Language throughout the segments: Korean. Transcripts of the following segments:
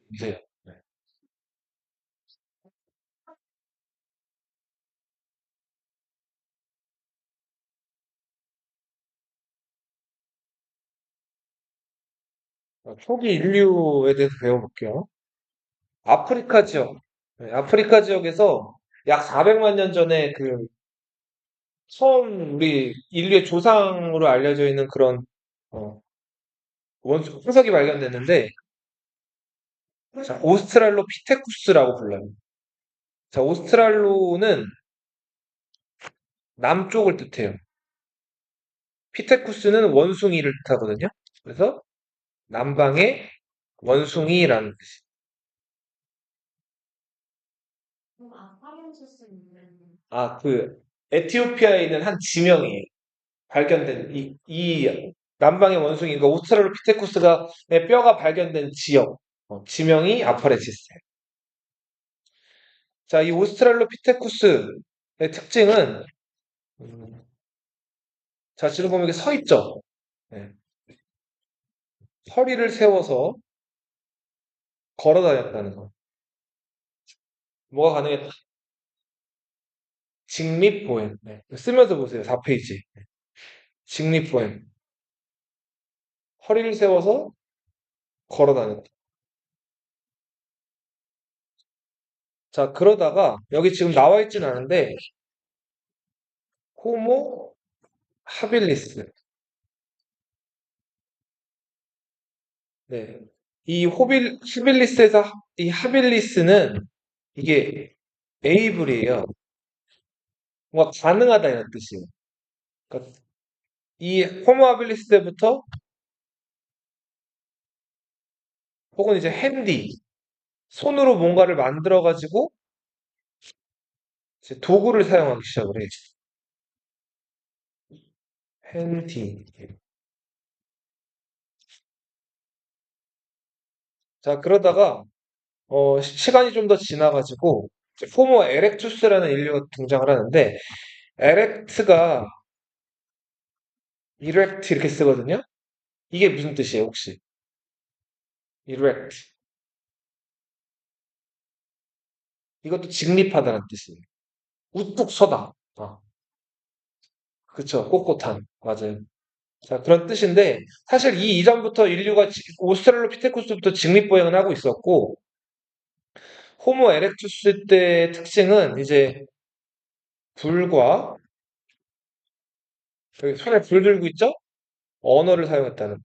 보세요. 네. 초기 인류에 대해서 배워볼게요. 아프리카 지역, 네, 아프리카 지역에서 약 400만 년 전에 그 처음 우리 인류의 조상으로 알려져 있는 그런 어, 화석이 발견됐는데, 자, 오스트랄로피테쿠스라고 불러요. 자, 오스트랄로는 남쪽을 뜻해요. 피테쿠스는 원숭이를 뜻하거든요. 그래서 남방의 원숭이라는 뜻이. 그 에티오피아에 있는 한 지명이에요. 발견된 이 남방의 원숭이, 그러니까 오스트랄로피테쿠스가 의 뼈가 발견된 지역, 지명이 아파레치스예요. 자, 이 오스트랄로피테쿠스의 특징은 음, 자, 지금 보면 이게 서 있죠. 네. 허리를 세워서 걸어 다녔다는 거. 뭐가 가능했다? 직립보행. 네. 쓰면서 보세요. 4페이지. 직립보행. 허리를 세워서 걸어 다녔다. 자, 그러다가 여기 지금 나와 있진 않은데 호모 하빌리스. 네. 히빌리스에서 이 하빌리스는 이게 에이블이에요. 뭔가 가능하다 이런 뜻이에요. 그러니까 이 호모 하빌리스 때부터 혹은 이제 핸디, 손으로 뭔가를 만들어 가지고 이제 도구를 사용하기 시작을 해요. 핸디. 자, 그러다가 시간이 좀 더 지나가지고 이제 호모 에렉투스라는 인류가 등장을 하는데, 에렉트가 이렉트 이렇게 쓰거든요. 이게 무슨 뜻이에요, 혹시? 이렉트. 이것도 직립하다는 뜻이에요. 우뚝 서다. 그쵸. 꼿꼿한. 맞아요. 자, 그런 뜻인데, 사실 이 이전부터 인류가 오스트랄로피테쿠스부터 직립보행을 하고 있었고, 호모 에렉투스 때의 특징은 이제 불과, 여기 손에 불 들고 있죠? 언어를 사용했다는.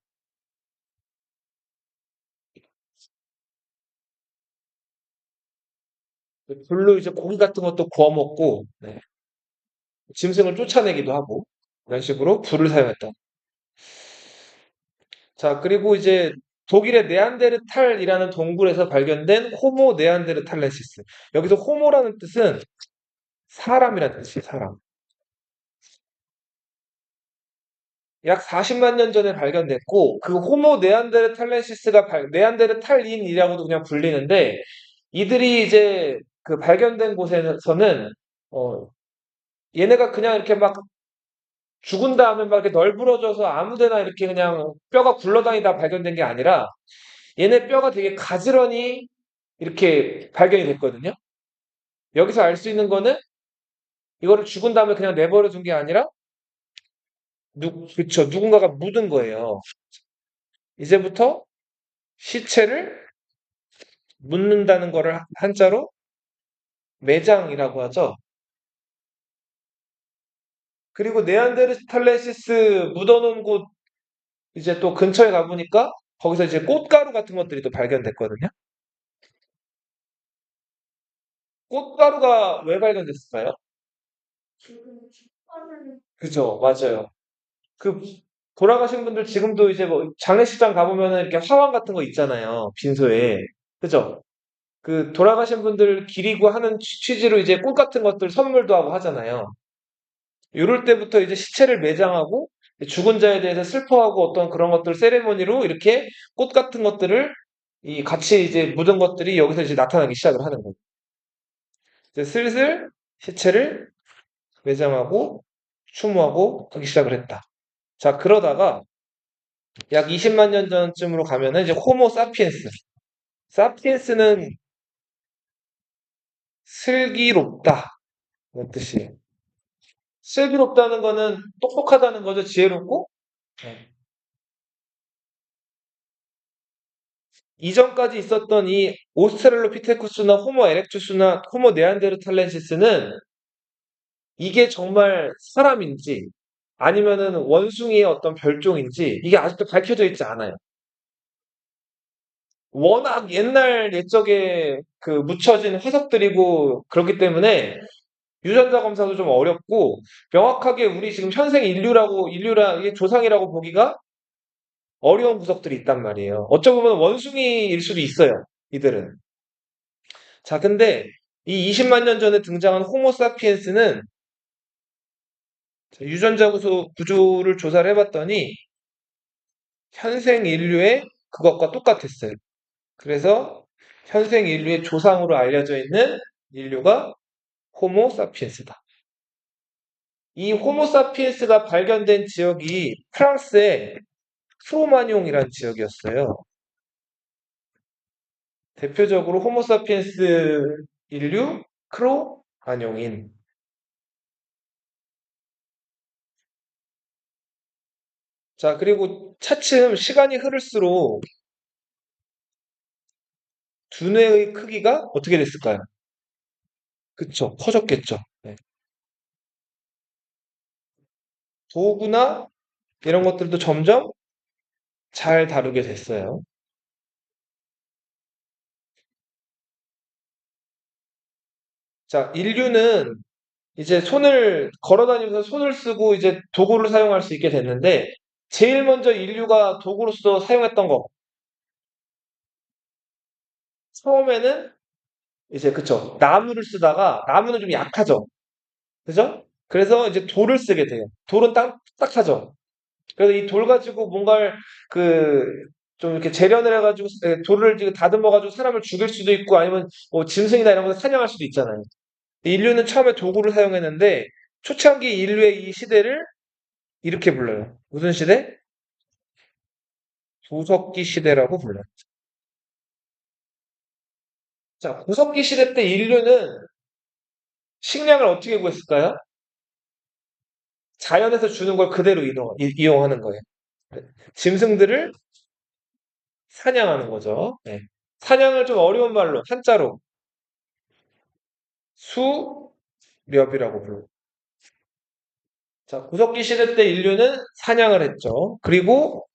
불로 이제 고기 같은 것도 구워 먹고, 네. 짐승을 쫓아내기도 하고, 이런 식으로 불을 사용했다. 자, 그리고 이제 독일의 네안데르탈이라는 동굴에서 발견된 호모 네안데르탈렌시스. 여기서 호모라는 뜻은 사람이라는 뜻이에요, 사람. 약 40만 년 전에 발견됐고, 그 호모 네안데르탈렌시스가 네안데르탈인이라고도 그냥 불리는데, 이들이 이제 그 발견된 곳에서는, 어, 얘네가 그냥 이렇게 막 죽은 다음에 막 이렇게 널브러져서 아무 데나 이렇게 그냥 뼈가 굴러다니다 발견된 게 아니라, 얘네 뼈가 되게 가지런히 이렇게 발견이 됐거든요. 여기서 알 수 있는 거는 이거를 죽은 다음에 그냥 내버려 둔 게 아니라, 그쵸, 누군가가 묻은 거예요. 이제부터 시체를 묻는다는 거를 한자로 매장이라고 하죠. 그리고 네안데르탈렌시스 묻어놓은 곳 이제 또 근처에 가보니까 거기서 이제 꽃가루 같은 것들이 또 발견됐거든요. 꽃가루가 왜 발견됐을까요? 그죠, 맞아요. 그 돌아가신 분들 지금도 이제 뭐 장례식장 가보면은 이렇게 화환 같은 거 있잖아요. 빈소에. 그죠? 그 돌아가신 분들 기리고 하는 취지로 이제 꽃 같은 것들 선물도 하고 하잖아요. 이럴 때부터 이제 시체를 매장하고 죽은 자에 대해서 슬퍼하고 어떤 그런 것들 세레모니로 이렇게 꽃 같은 것들을 이 같이 이제 묻은 것들이 여기서 이제 나타나기 시작을 하는 거예요. 이제 슬슬 시체를 매장하고 추모하고 하기 시작을 했다. 자, 그러다가 약 20만 년 전쯤으로 가면은 이제 호모 사피엔스. 사피엔스는 슬기롭다. 그런 뜻이에요. 슬기롭다는 거는 똑똑하다는 거죠. 지혜롭고. 네. 이전까지 있었던 이 오스트랄로피테쿠스나 호모 에렉투스나 호모 네안데르탈렌시스는 이게 정말 사람인지 아니면은 원숭이의 어떤 별종인지 이게 아직도 밝혀져 있지 않아요. 워낙 옛날 옛적에 그 묻혀진 화석들이고 그렇기 때문에 유전자 검사도 좀 어렵고 명확하게 우리 지금 현생 인류라 이게 조상이라고 보기가 어려운 구석들이 있단 말이에요. 어쩌면 원숭이일 수도 있어요. 이들은. 자, 근데 이 20만 년 전에 등장한 호모사피엔스는 유전자 구조를 조사를 해봤더니 현생 인류의 그것과 똑같았어요. 그래서 현생 인류의 조상으로 알려져 있는 인류가 호모사피엔스다. 이 호모사피엔스가 발견된 지역이 프랑스의 크로마뇽이라는 지역이었어요. 대표적으로 호모사피엔스 인류 크로마뇽인. 자, 그리고 차츰 시간이 흐를수록 두뇌의 크기가 어떻게 됐을까요? 그쵸, 커졌겠죠. 네. 도구나 이런 것들도 점점 잘 다루게 됐어요. 자, 인류는 이제 손을 걸어 다니면서 손을 쓰고 이제 도구를 사용할 수 있게 됐는데 제일 먼저 인류가 도구로서 사용했던 거 처음에는 이제 그쵸 나무를 쓰다가 나무는 좀 약하죠. 그죠? 그래서 이제 돌을 쓰게 돼요. 돌은 딱딱하죠. 그래서 이 돌 가지고 뭔가를 그 좀 이렇게 재련을 해가지고 돌을 이제 다듬어 가지고 사람을 죽일 수도 있고 아니면 뭐 짐승이나 이런 것을 사냥할 수도 있잖아요. 인류는 처음에 도구를 사용했는데 초창기 인류의 이 시대를 이렇게 불러요. 무슨 시대? 구석기 시대라고 불러요. 자, 구석기 시대 때 인류는 식량을 어떻게 구했을까요? 자연에서 주는 걸 그대로 이용하는 거예요. 짐승들을 사냥하는 거죠. 네. 사냥을 좀 어려운 말로 한자로 수렵이라고 불러요. 자, 구석기 시대 때 인류는 사냥을 했죠. 그리고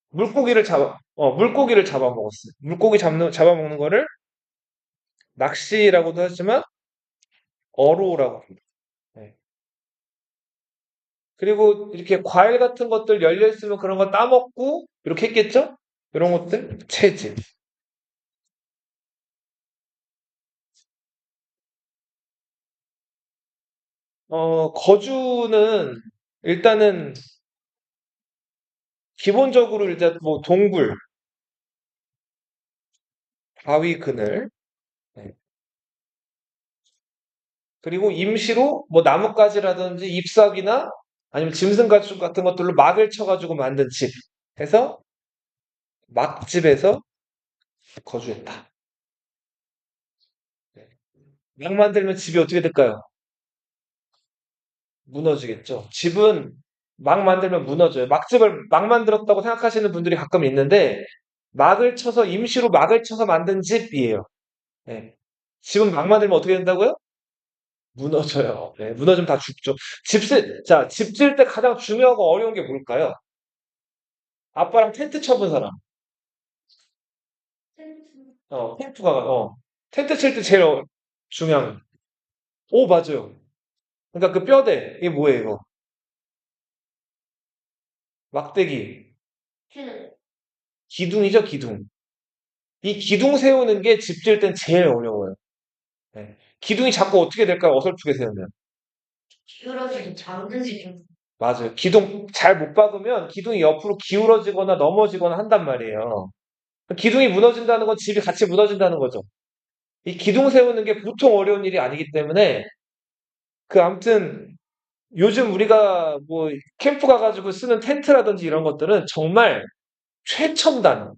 물고기를 잡아먹었어요. 잡아먹는 거를 낚시라고도 하지만 어로라고 불러요. 네. 그리고 이렇게 과일 같은 것들 열려 있으면 그런 거 따먹고 이렇게 했겠죠? 이런 것들 채집. 거주는 일단은 기본적으로 일단 뭐 동굴, 바위 그늘, 네. 그리고 임시로 뭐 나뭇가지라든지 잎사귀나 아니면 짐승 가죽 같은 것들로 막을 쳐가지고 만든 집 해서 막집에서 거주했다. 네. 막 만들면 집이 어떻게 될까요? 무너지겠죠. 집은 막 만들면 무너져요. 막집을 막 만들었다고 생각하시는 분들이 가끔 있는데 임시로 막을 쳐서 만든 집이에요. 네. 집은 막 만들면 어떻게 된다고요? 무너져요. 네, 무너지면 다 죽죠. 집 지을 때 가장 중요하고 어려운 게 뭘까요? 아빠랑 텐트 쳐본 사람. 캠프가, 텐트 칠 때 제일 중요한 거. 오, 맞아요. 그러니까 그 뼈대, 이게 뭐예요, 이거? 막대기. 기둥이죠, 기둥. 이 기둥 세우는 게 집 지을 땐 제일 어려워요. 네. 기둥이 자꾸 어떻게 될까요? 어설프게 세우면. 기울어지고 잠든지 좀. 맞아요. 기둥 잘 못 박으면 기둥이 옆으로 기울어지거나 넘어지거나 한단 말이에요. 기둥이 무너진다는 건 집이 같이 무너진다는 거죠. 이 기둥 세우는 게 보통 어려운 일이 아니기 때문에 아무튼 요즘 우리가 뭐 캠프 가가지고 쓰는 텐트라든지 이런 것들은 정말 최첨단.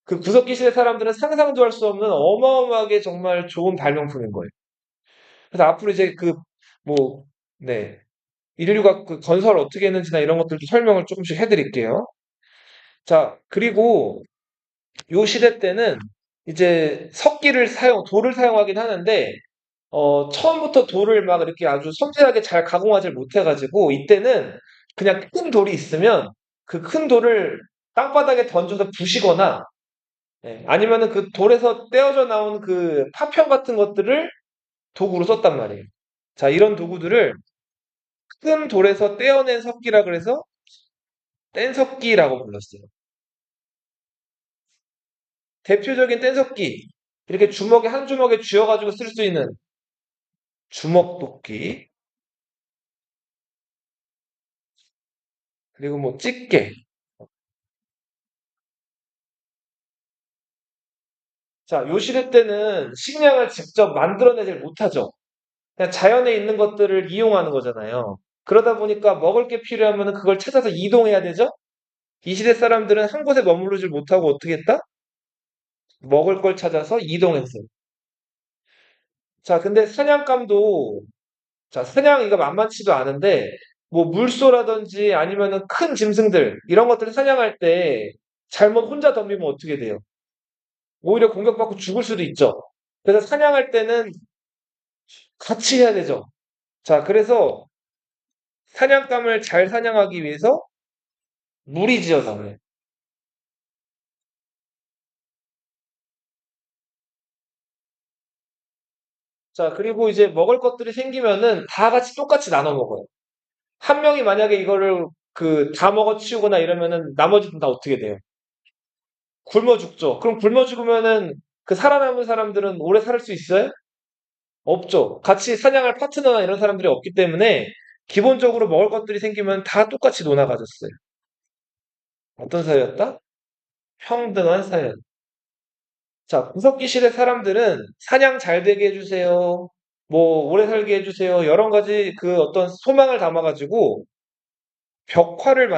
그 구석기 시대 사람들은 상상도 할 수 없는 어마어마하게 정말 좋은 발명품인 거예요. 그래서 앞으로 이제 뭐, 네. 인류가 그 건설 어떻게 했는지나 이런 것들도 설명을 조금씩 해드릴게요. 자, 그리고 요 시대 때는 이제 돌을 사용하긴 하는데, 처음부터 돌을 막 이렇게 아주 섬세하게 잘 가공하지 못해가지고, 이때는 그냥 큰 돌이 있으면 그 큰 돌을 땅바닥에 던져서 부시거나, 예, 아니면은 그 돌에서 떼어져 나온 그 파편 같은 것들을 도구로 썼단 말이에요. 자, 이런 도구들을 큰 돌에서 떼어낸 석기라 그래서 뗀석기라고 불렀어요. 대표적인 뗀석기. 이렇게 한 주먹에 쥐어가지고 쓸 수 있는 주먹도끼. 그리고 뭐 집게. 자, 요 시대 때는 식량을 직접 만들어내질 못하죠. 그냥 자연에 있는 것들을 이용하는 거잖아요. 그러다 보니까 먹을 게 필요하면 그걸 찾아서 이동해야 되죠? 이 시대 사람들은 한 곳에 머무르질 못하고 어떻게 했다? 먹을 걸 찾아서 이동했어요. 자, 근데 사냥감도, 자, 사냥이가 만만치도 않은데, 뭐 물소라든지 아니면은 큰 짐승들, 이런 것들을 사냥할 때 잘못 혼자 덤비면 어떻게 돼요? 오히려 공격받고 죽을 수도 있죠. 그래서 사냥할 때는 같이 해야 되죠. 자, 그래서 사냥감을 잘 사냥하기 위해서 무리지어서 그래. 자, 그리고 이제 먹을 것들이 생기면은 다 같이 똑같이 나눠 먹어요. 한 명이 만약에 이거를 다 먹어 치우거나 이러면은 나머지는 다 어떻게 돼요? 굶어 죽죠. 그럼 굶어 죽으면은 그 살아남은 사람들은 오래 살 수 있어요? 없죠. 같이 사냥할 파트너나 이런 사람들이 없기 때문에 기본적으로 먹을 것들이 생기면 다 똑같이 논아가졌어요. 어떤 사회였다? 평등한 사회. 자, 구석기 시대 사람들은 사냥 잘 되게 해주세요. 뭐, 오래 살게 해주세요. 여러 가지 그 어떤 소망을 담아가지고 벽화를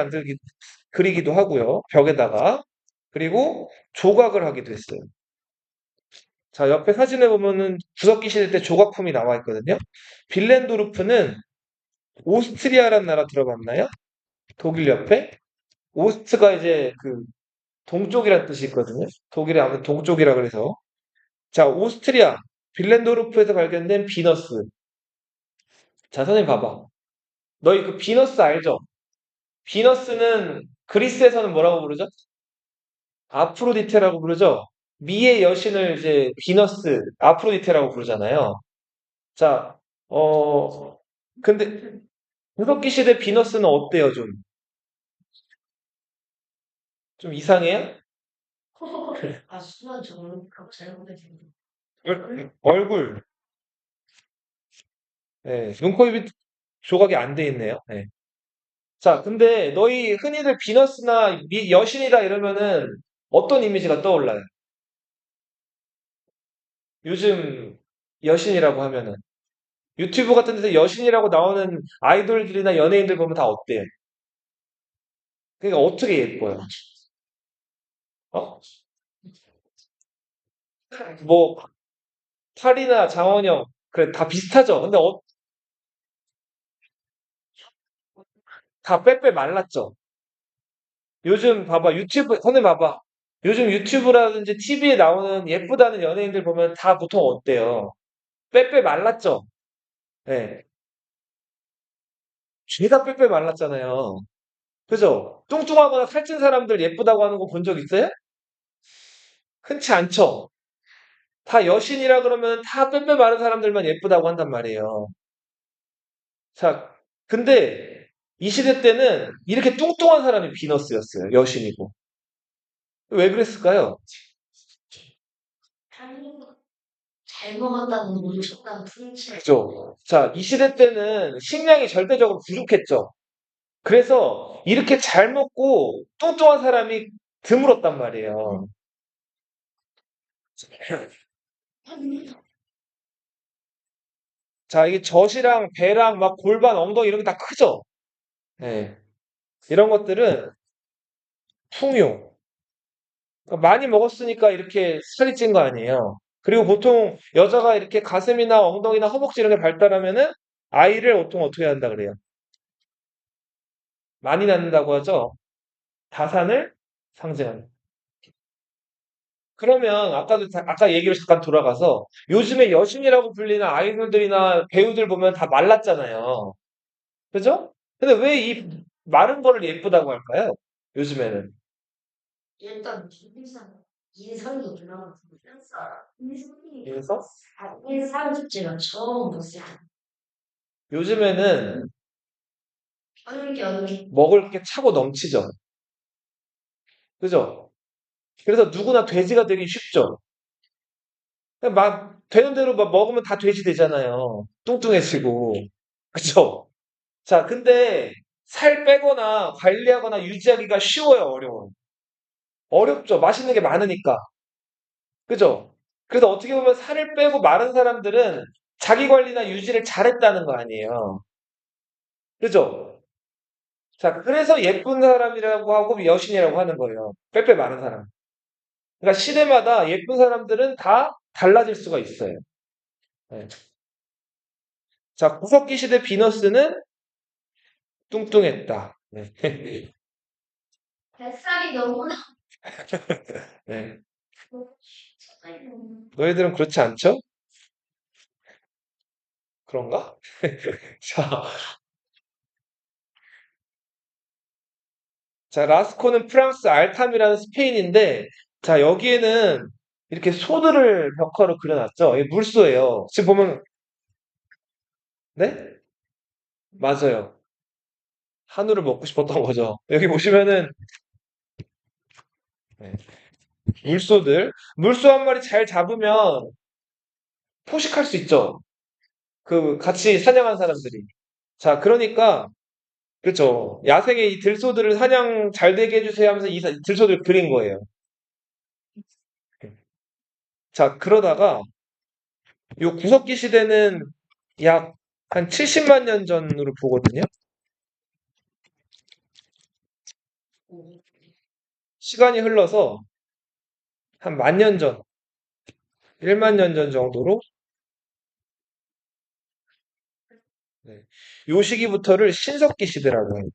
그리기도 하고요. 벽에다가. 그리고 조각을 하기도 했어요. 자, 옆에 사진에 보면은 구석기 시대 때 조각품이 나와 있거든요. 빌렌도르프는 오스트리아라는 나라 들어봤나요? 독일 옆에? 오스트가 이제 동쪽이라는 뜻이 있거든요. 독일의 아무튼 동쪽이라 그래서. 자, 오스트리아, 빌렌도르프에서 발견된 비너스. 자, 선생님 봐봐. 너희 그 비너스 알죠? 비너스는 그리스에서는 뭐라고 부르죠? 아프로디테라고 부르죠? 미의 여신을 이제 비너스, 아프로디테라고 부르잖아요. 자, 근데 구석기 시대 비너스는 어때요, 좀? 좀 이상해요? 아, 순간 저걸 잘못했는데. 얼굴, 네, 눈, 코, 입이 조각이 안 돼 있네요. 네. 자, 근데 너희 흔히들 비너스나 여신이다 이러면은 어떤 이미지가 떠올라요? 요즘 여신이라고 하면은 유튜브 같은 데서 여신이라고 나오는 아이돌들이나 연예인들 보면 다 어때요? 그러니까 어떻게 예뻐요? 어? 뭐 탈이나 장원영 그래 다 비슷하죠. 근데 다 빼빼 말랐죠. 요즘 봐봐 유튜브 선생님 봐봐. 요즘 유튜브라든지 TV에 나오는 예쁘다는 연예인들 보면 다 보통 어때요? 빼빼 말랐죠. 예. 죄다 빼빼 말랐잖아요. 그죠? 뚱뚱하거나 살찐 사람들 예쁘다고 하는 거 본 적 있어요? 흔치 않죠. 다 여신이라 그러면 다 빼빼 마른 사람들만 예쁘다고 한단 말이에요. 자, 근데 이 시대 때는 이렇게 뚱뚱한 사람이 비너스였어요. 여신이고. 왜 그랬을까요? 잘 먹었다는 엄청난 풍채. 그죠? 자, 이 시대 때는 식량이 절대적으로 부족했죠. 그래서 이렇게 잘 먹고 뚱뚱한 사람이 드물었단 말이에요. 자, 이게 젖이랑 배랑 막 골반, 엉덩이 이런 게 다 크죠? 네. 이런 것들은 풍요. 그러니까 많이 먹었으니까 이렇게 살이 찐 거 아니에요. 그리고 보통 여자가 이렇게 가슴이나 엉덩이나 허벅지 이런 게 발달하면은 아이를 보통 어떻게 한다 그래요? 많이 낳는다고 하죠. 다산을 상징하는. 그러면 아까 얘기를 잠깐 돌아가서 요즘에 여신이라고 불리는 아이돌들이나 배우들 보면 다 말랐잖아요. 그죠? 근데 왜 이 마른 거를 예쁘다고 할까요? 요즘에는. 일단 인상이 올라가서 그래서 인상 숙제가 처음 보세요. 요즘에는 환경이 먹을 게 차고 넘치죠. 그죠? 그래서 누구나 돼지가 되기 쉽죠. 그냥 막 되는 대로 막 먹으면 다 돼지 되잖아요. 뚱뚱해지고. 그쵸? 자, 근데 살 빼거나 관리하거나 유지하기가 쉬워요, 어려워요? 어렵죠. 맛있는 게 많으니까. 그죠? 그래서 어떻게 보면 살을 빼고 마른 사람들은 자기 관리나 유지를 잘했다는 거 아니에요. 그죠? 자, 그래서 예쁜 사람이라고 하고 여신이라고 하는 거예요. 빼빼 마른 사람. 그러니까 시대마다 예쁜 사람들은 다 달라질 수가 있어요. 네. 자, 구석기 시대 비너스는 뚱뚱했다. 네. 뱃살이 너무나 네. 차가운 너희들은 그렇지 않죠? 그런가? 자, 자, 라스코는 프랑스, 알탐이라는 스페인인데, 자, 여기에는 이렇게 소들을 벽화로 그려놨죠. 이게 물소예요. 지금 보면, 네? 맞아요. 한우를 먹고 싶었던 거죠. 여기 보시면은, 네, 물소들. 물소 한 마리 잘 잡으면 포식할 수 있죠. 그, 같이 사냥한 사람들이. 자, 그러니까, 그렇죠. 야생의 이 들소들을 사냥 잘 되게 해주세요 하면서 이 들소들 그린 거예요. 자, 그러다가, 요 구석기 시대는 약 한 70만 년 전으로 보거든요. 시간이 흘러서 한 만 년 전, 1만 년 전 정도로 네. 요 시기부터를 신석기 시대라고 해요.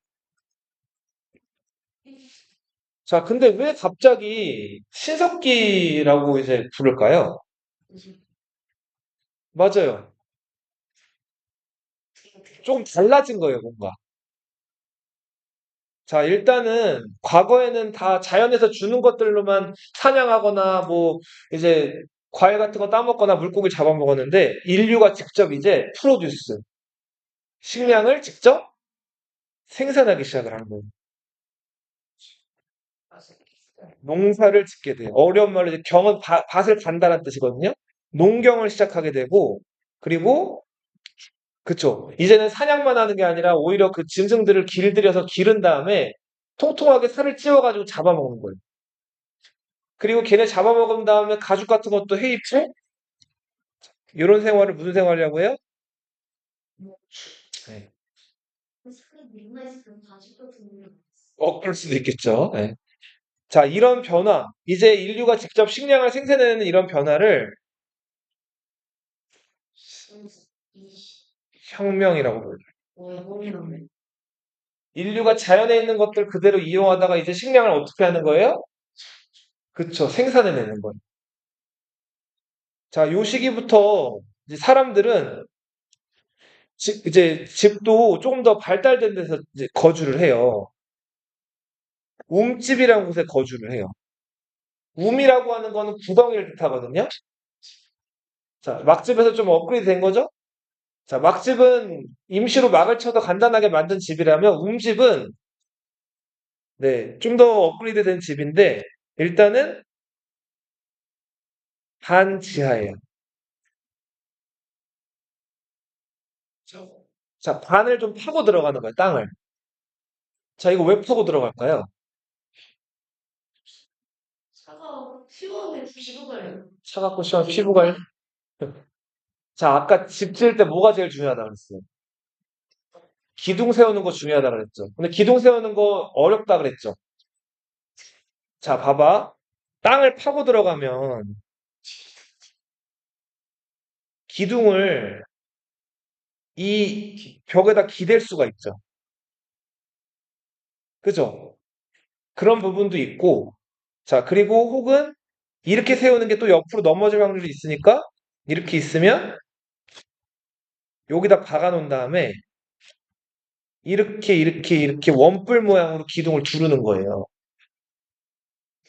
자, 근데 왜 갑자기 신석기라고 이제 부를까요? 맞아요. 조금 달라진 거예요, 뭔가. 자, 일단은 과거에는 다 자연에서 주는 것들로만 사냥하거나 뭐 이제 과일 같은 거 따먹거나 물고기 잡아먹었는데 인류가 직접 이제 프로듀스 식량을 직접 생산하기 시작을 한 거예요. 농사를 짓게 돼요. 어려운 말로 이제 밭을 간다는 뜻이거든요. 농경을 시작하게 되고 그리고 그쵸. 이제는 사냥만 하는 게 아니라 오히려 그 짐승들을 길들여서 기른 다음에 통통하게 살을 찌워가지고 잡아먹는 거예요. 그리고 걔네 잡아먹은 다음에 가죽 같은 것도 해입고 이런 생활을 무슨 생활이라고 해요? 네. 그럴 수도 있겠죠. 네. 자, 이런 변화. 이제 인류가 직접 식량을 생산해내는 이런 변화를 혁명이라고 불러요. 인류가 자연에 있는 것들 그대로 이용하다가 이제 식량을 어떻게 하는 거예요? 그쵸. 생산해내는 거예요. 자, 요 시기부터 이제 사람들은 이제 집도 조금 더 발달된 데서 이제 거주를 해요. 움집이라는 곳에 거주를 해요. 움이라고 하는 거는 구덩이를 뜻하거든요. 자, 막집에서 좀 업그레이드 된 거죠? 자, 막집은 임시로 막을 쳐도 간단하게 만든 집이라면 움집은 네, 좀 더 업그레이드 된 집인데 일단은 반지하예요. 자, 반을 좀 파고 들어가는 거예요, 땅을. 자, 이거 왜 파고 들어갈까요? 차갑고 시원 피부가 자, 아까 집 지을 때 뭐가 제일 중요하다 그랬어요? 기둥 세우는 거 중요하다 그랬죠. 근데 기둥 세우는 거 어렵다 그랬죠. 자, 봐봐. 땅을 파고 들어가면 기둥을 이 벽에다 기댈 수가 있죠. 그죠? 그런 부분도 있고, 자, 그리고 혹은 이렇게 세우는 게 또 옆으로 넘어질 확률이 있으니까 이렇게 있으면 여기다 박아 놓은 다음에 이렇게 원뿔 모양으로 기둥을 두르는 거예요.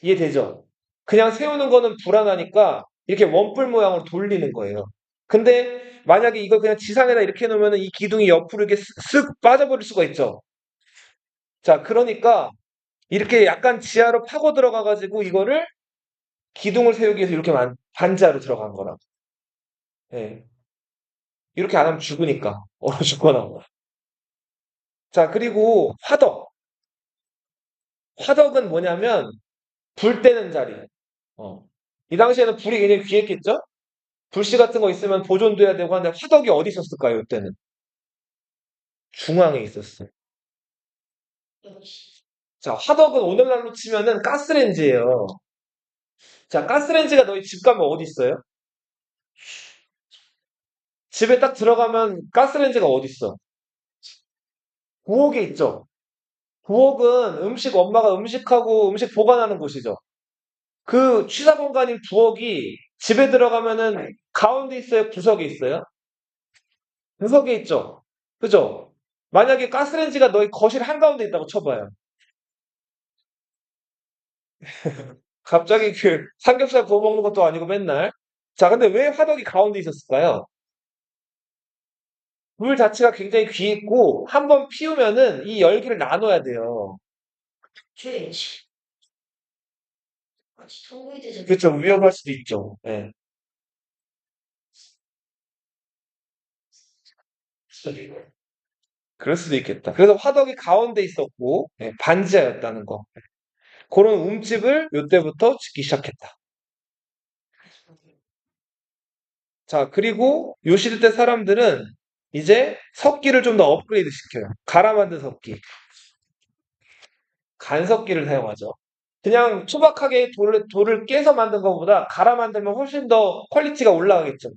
이해되죠? 그냥 세우는 거는 불안하니까 이렇게 원뿔 모양으로 돌리는 거예요. 근데 만약에 이걸 그냥 지상에다 이렇게 놓으면 이 기둥이 옆으로 이렇게 쓱 빠져버릴 수가 있죠. 자, 그러니까 이렇게 약간 지하로 파고 들어가가지고 이거를 기둥을 세우기 위해서 이렇게 반지하로 들어간 거라고. 예. 이렇게 안 하면 죽으니까. 얼어 죽거나. 자, 그리고 화덕. 화덕은 뭐냐면 불 때는 자리. 어. 이 당시에는 불이 굉장히 귀했겠죠? 불씨 같은 거 있으면 보존돼야 되고 하는데 화덕이 어디 있었을까요, 이때는? 중앙에 있었어요. 역시. 자, 화덕은 오늘날로 치면은 가스레인지예요. 자, 가스레인지가 너희 집 가면 어디 있어요? 집에 딱 들어가면 가스레인지가 어디 있어? 부엌에 있죠. 부엌은 엄마가 음식하고 음식 보관하는 곳이죠. 그 취사 공간인 부엌이 집에 들어가면은 가운데 있어요? 구석에 있어요? 구석에 있죠. 그죠? 만약에 가스레인지가 너희 거실 한가운데 있다고 쳐봐요. 갑자기 그 삼겹살 구워 먹는 것도 아니고 맨날. 자, 근데 왜 화덕이 가운데 있었을까요? 물 자체가 굉장히 귀했고 한 번 피우면은 이 열기를 나눠야 돼요. 죄지. 마치 통구이 되잖아. 그렇죠. 위험할 수도 있죠. 예. 그럴 수도 있겠다. 그래서 화덕이 가운데 있었고 반지하였다는 거. 그런 움집을 요때부터 짓기 시작했다. 자, 그리고 요 시대 때 사람들은 이제 석기를 좀 더 업그레이드 시켜요. 갈아 만든 석기. 간석기를 사용하죠. 그냥 투박하게 돌을 깨서 만든 것보다 갈아 만들면 훨씬 더 퀄리티가 올라가겠죠.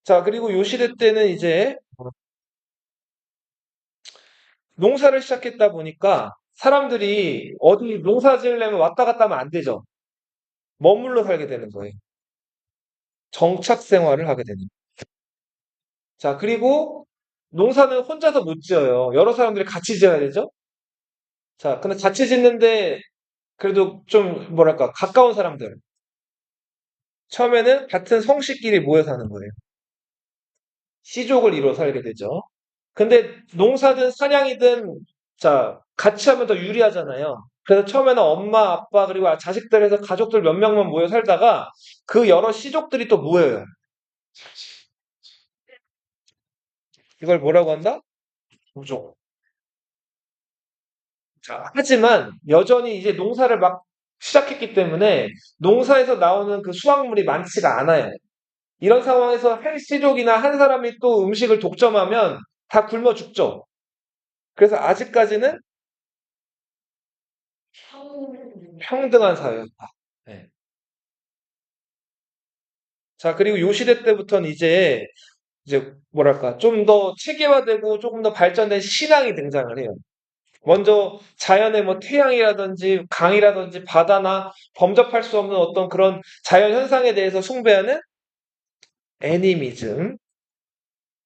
자, 그리고 요 시대 때는 이제 농사를 시작했다 보니까 사람들이 어디 농사 지으려면 왔다 갔다 하면 안 되죠. 머물러 살게 되는 거예요. 정착 생활을 하게 되는. 자, 그리고 농사는 혼자서 못 지어요. 여러 사람들이 같이 지어야 되죠? 자, 근데 같이 짓는데 그래도 좀 뭐랄까 가까운 사람들. 처음에는 같은 성씨끼리 모여 사는 거예요. 시족을 이루어 살게 되죠. 근데 농사든 사냥이든 자, 같이 하면 더 유리하잖아요. 그래서 처음에는 엄마, 아빠, 그리고 자식들 해서 가족들 몇 명만 모여 살다가 그 여러 시족들이 또 모여요. 이걸 뭐라고 한다? 부족. 자, 하지만 여전히 이제 농사를 막 시작했기 때문에 농사에서 나오는 그 수확물이 많지가 않아요. 이런 상황에서 한 시족이나 한 사람이 또 음식을 독점하면 다 굶어 죽죠. 그래서 아직까지는 평균. 평등한 사회였다. 네. 자, 그리고 요 시대 때부터는 이제 뭐랄까 좀 더 체계화되고 조금 더 발전된 신앙이 등장을 해요. 먼저 자연의 뭐 태양이라든지 강이라든지 바다나 범접할 수 없는 어떤 그런 자연 현상에 대해서 숭배하는 애니미즘.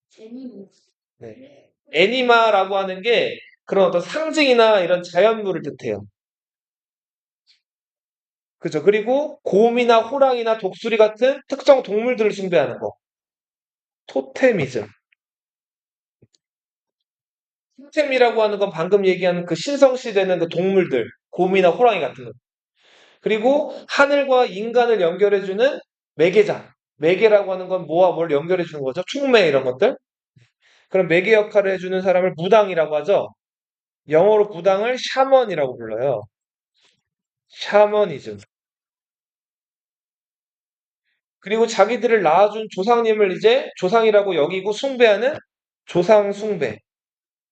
재미있는. 네. 애니마라고 하는 게 그런 어떤 상징이나 이런 자연물을 뜻해요. 그죠? 그리고 곰이나 호랑이나 독수리 같은 특정 동물들을 숭배하는 거. 토테미즘. 토템이라고 하는 건 방금 얘기하는 그 신성시되는 그 동물들, 곰이나 호랑이 같은 거. 그리고 하늘과 인간을 연결해주는 매개자. 매개라고 하는 건 뭐와 뭘 연결해주는 거죠? 충매 이런 것들. 그런 매개 역할을 해주는 사람을 무당이라고 하죠. 영어로 무당을 샤먼이라고 불러요. 샤머니즘. 그리고 자기들을 낳아준 조상님을 이제 조상이라고 여기고 숭배하는 조상 숭배.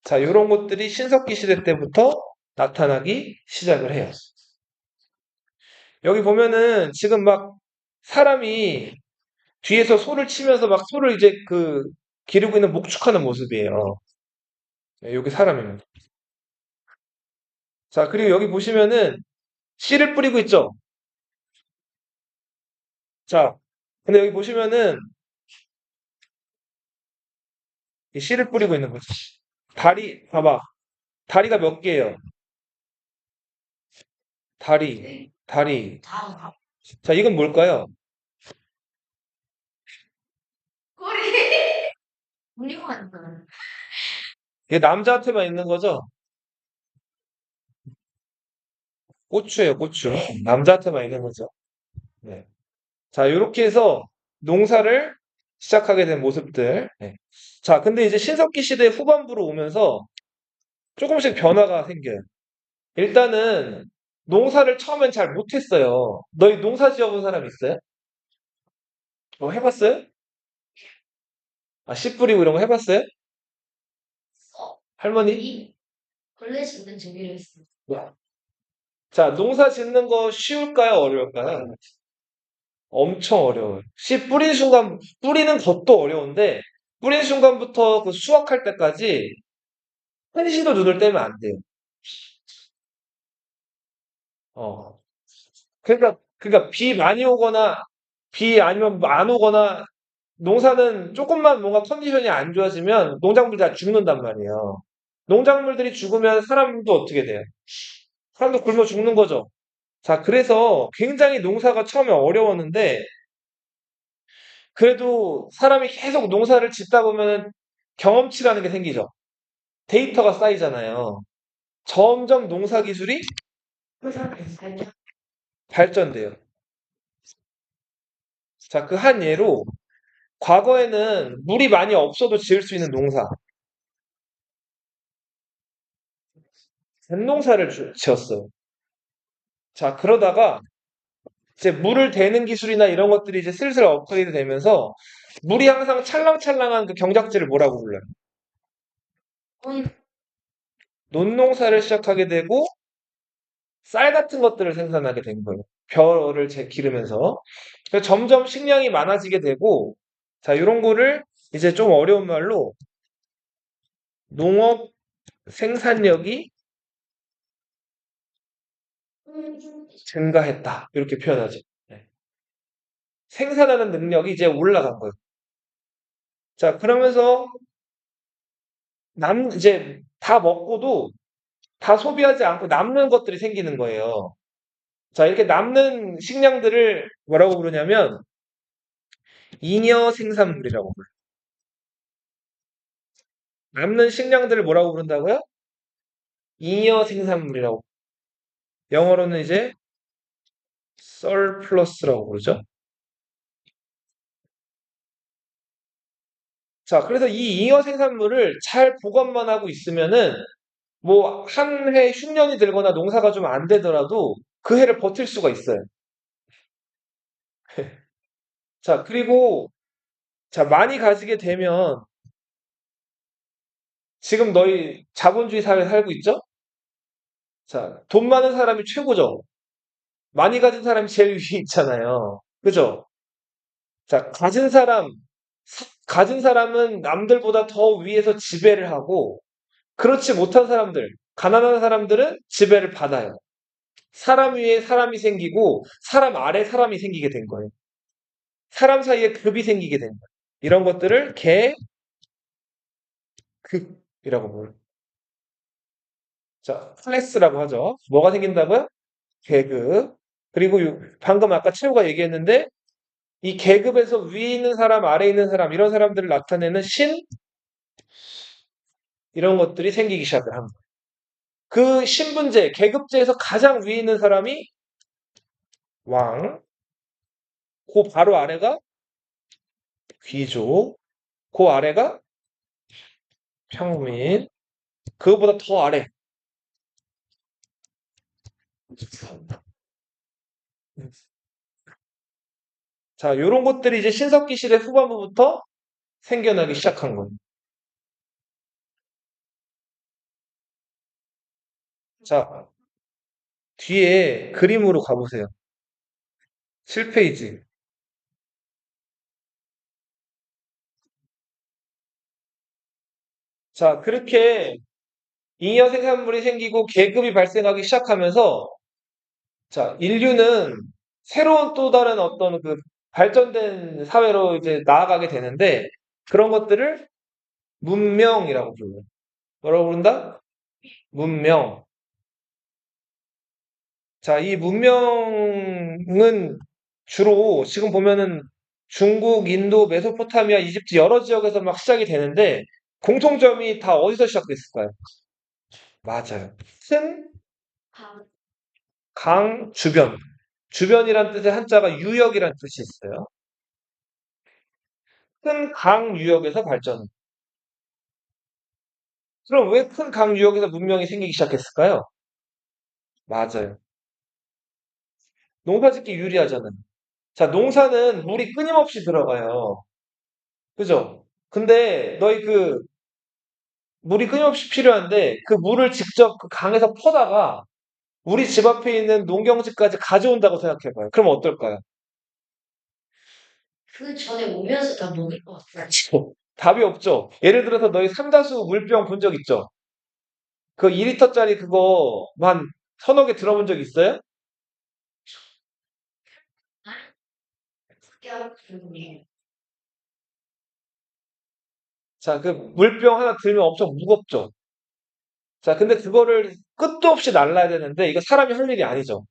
자, 이런 것들이 신석기 시대 때부터 나타나기 시작을 해요. 여기 보면은 지금 막 사람이 뒤에서 소를 치면서 막 소를 이제 기르고 있는 목축하는 모습이에요. 네, 여기 사람입니다. 자, 그리고 여기 보시면은 씨를 뿌리고 있죠? 자, 근데 여기 보시면은 이 씨를 뿌리고 있는 거죠. 봐봐. 다리가 몇 개예요? 다리. 다 자, 이건 뭘까요? 꼬리. 우리가 아니잖아. 이게 남자한테만 있는 거죠? 고추예요, 고추. 남자한테만 있는 거죠. 네. 자, 이렇게 해서 농사를 시작하게 된 모습들. 네. 자, 근데 이제 신석기 시대 후반부로 오면서 조금씩 변화가 생겨요. 일단은 농사를 처음엔 잘 못했어요. 너희 농사 지어본 사람 있어요? 해봤어요? 아, 씨 뿌리고 이런 거 해봤어요? 어, 할머니? 이 원래 지금 준비를 했어. 네. 자, 농사 짓는 거 쉬울까요? 어려울까요? 엄청 어려워요. 씨 뿌리는 것도 어려운데, 뿌린 순간부터 그 수확할 때까지 한시도 눈을 떼면 안 돼요. 어. 그러니까 비 많이 오거나, 비 아니면 안 오거나, 농사는 조금만 뭔가 컨디션이 안 좋아지면 농작물 다 죽는단 말이에요. 농작물들이 죽으면 사람도 어떻게 돼요? 사람도 굶어 죽는 거죠. 자, 그래서 굉장히 농사가 처음에 어려웠는데, 그래도 사람이 계속 농사를 짓다 보면은 경험치라는 게 생기죠. 데이터가 쌓이잖아요. 점점 농사 기술이 살짝. 발전돼요. 자, 그 한 예로 과거에는 물이 많이 없어도 지을 수 있는 농사, 뱃농사를 지었어요. 자, 그러다가 이제 물을 대는 기술이나 이런 것들이 이제 슬슬 업그레이드 되면서 물이 항상 찰랑찰랑한 그 경작지를 뭐라고 불러요? 온 논농사를 시작하게 되고 쌀 같은 것들을 생산하게 된 거예요. 벼를 기르면서. 그래서 점점 식량이 많아지게 되고, 자, 이런 거를 이제 좀 어려운 말로 농업 생산력이 증가했다. 이렇게 표현하죠. 네. 생산하는 능력이 이제 올라간 거예요. 자, 그러면서 이제 다 먹고도 다 소비하지 않고 남는 것들이 생기는 거예요. 자, 이렇게 남는 식량들을 뭐라고 부르냐면 잉여 생산물이라고 불러요. 남는 식량들을 뭐라고 부른다고요? 잉여 생산물이라고. 영어로는 이제 surplus라고 부르죠. 자, 그래서 이 잉여 생산물을 잘 보관만 하고 있으면은 뭐 한 해 흉년이 들거나 농사가 좀 안 되더라도 그 해를 버틸 수가 있어요. 자, 그리고 자, 많이 가지게 되면 지금 너희 자본주의 사회에 살고 있죠? 자, 돈 많은 사람이 최고죠. 많이 가진 사람이 제일 위에 있잖아요. 그죠? 자, 가진 사람은 남들보다 더 위에서 지배를 하고, 그렇지 못한 사람들, 가난한 사람들은 지배를 받아요. 사람 위에 사람이 생기고, 사람 아래 사람이 생기게 된 거예요. 사람 사이에 급이 생기게 된 거예요. 이런 것들을 계급이라고 불러요. 자, 클래스라고 하죠. 뭐가 생긴다고요? 계급. 그리고 방금 아까 최우가 얘기했는데, 이 계급에서 위에 있는 사람, 아래 있는 사람, 이런 사람들을 나타내는 이런 것들이 생기기 시작을 합니다. 그 신분제, 계급제에서 가장 위에 있는 사람이 왕, 그 바로 아래가 귀족, 그 아래가 평민, 그거보다 더 아래. 자, 요런 것들이 이제 신석기 시대 후반부부터 생겨나기 시작한 거예요. 자, 뒤에 그림으로 가보세요. 7페이지. 자, 그렇게 잉여 생산물이 생기고 계급이 발생하기 시작하면서 자, 인류는 새로운 또 다른 어떤 그 발전된 사회로 이제 나아가게 되는데 그런 것들을 문명이라고 불러요. 뭐라고 부른다? 문명. 자, 이 문명은 주로 지금 보면은 중국, 인도, 메소포타미아, 이집트 여러 지역에서 막 시작이 되는데 공통점이 다 어디서 시작됐을까요? 맞아요. 큰 강, 강 주변. 주변이란 뜻의 한자가 유역이란 뜻이 있어요. 큰 강 유역에서 발전. 그럼 왜 큰 강 유역에서 문명이 생기기 시작했을까요? 맞아요. 농사짓기 유리하잖아요. 자, 농사는 물이 끊임없이 들어가요. 그죠? 근데 너희 그 물이 끊임없이 필요한데 그 물을 직접 그 강에서 퍼다가 우리 집 앞에 있는 농경지까지 가져온다고 생각해봐요. 그럼 어떨까요? 그 전에 오면서 다 먹을 것 같아. 답이 없죠. 예를 들어서 너희 삼다수 물병 본 적 있죠? 그 2리터짜리 그거 한 서너 개 들어본 적 있어요? 깨알같은 자, 그 물병 하나 들면 엄청 무겁죠. 자, 근데 그거를 끝도 없이 날라야 되는데 이거 사람이 할 일이 아니죠.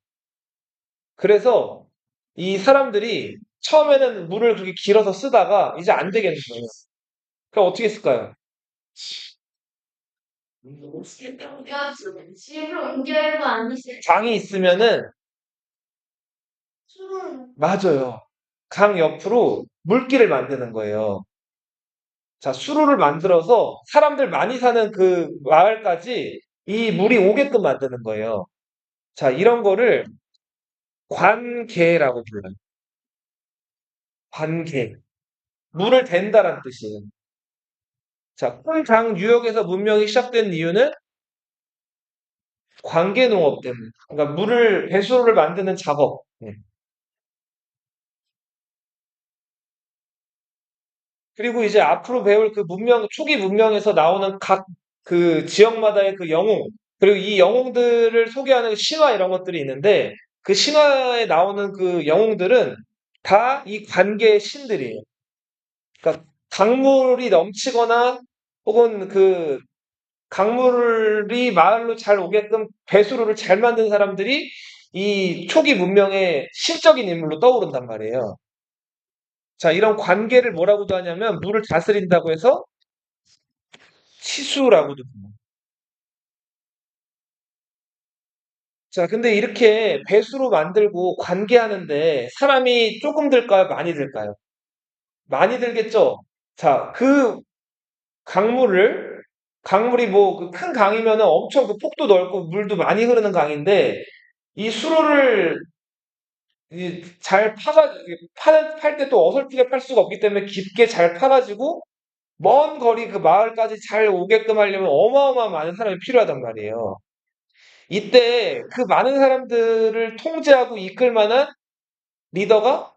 그래서 이 사람들이 처음에는 물을 그렇게 길어서 쓰다가 이제 안 되겠는 거예요. 그럼 어떻게 쓸까요? 집으로 옮겨야 아니지. 강이 있으면은 술은 맞아요. 강 옆으로 물길을 만드는 거예요. 자, 수로를 만들어서 사람들 많이 사는 그 마을까지 이 물이 오게끔 만드는 거예요. 자, 이런 거를 관계라고 불러요. 관계. 물을 댄다란 뜻이에요. 자, 큰 유역에서 문명이 시작된 이유는 관계 농업 때문에. 그러니까 물을 배수로를 만드는 작업. 네. 그리고 이제 앞으로 배울 그 문명, 초기 문명에서 나오는 각 그 지역마다의 그 영웅, 그리고 이 영웅들을 소개하는 신화 이런 것들이 있는데 그 신화에 나오는 그 영웅들은 다 이 관계의 신들이에요. 그러니까 강물이 넘치거나 혹은 그 강물이 마을로 잘 오게끔 배수로를 잘 만든 사람들이 이 초기 문명의 신적인 인물로 떠오른단 말이에요. 자, 이런 관계를 뭐라고도 하냐면 물을 다스린다고 해서 치수라고도 불러요. 자, 근데 이렇게 배수로 만들고 관계하는데 사람이 조금 들까요? 많이 들까요? 많이 들겠죠? 자, 그 강물을, 강물이 뭐 그 큰 강이면은 엄청 그 폭도 넓고 물도 많이 흐르는 강인데 이 수로를 잘 팔 때 또 어설프게 팔 수가 없기 때문에 깊게 잘 파가지고 먼 거리 그 마을까지 잘 오게끔 하려면 어마어마한 많은 사람이 필요하단 말이에요. 이때 그 많은 사람들을 통제하고 이끌 만한 리더가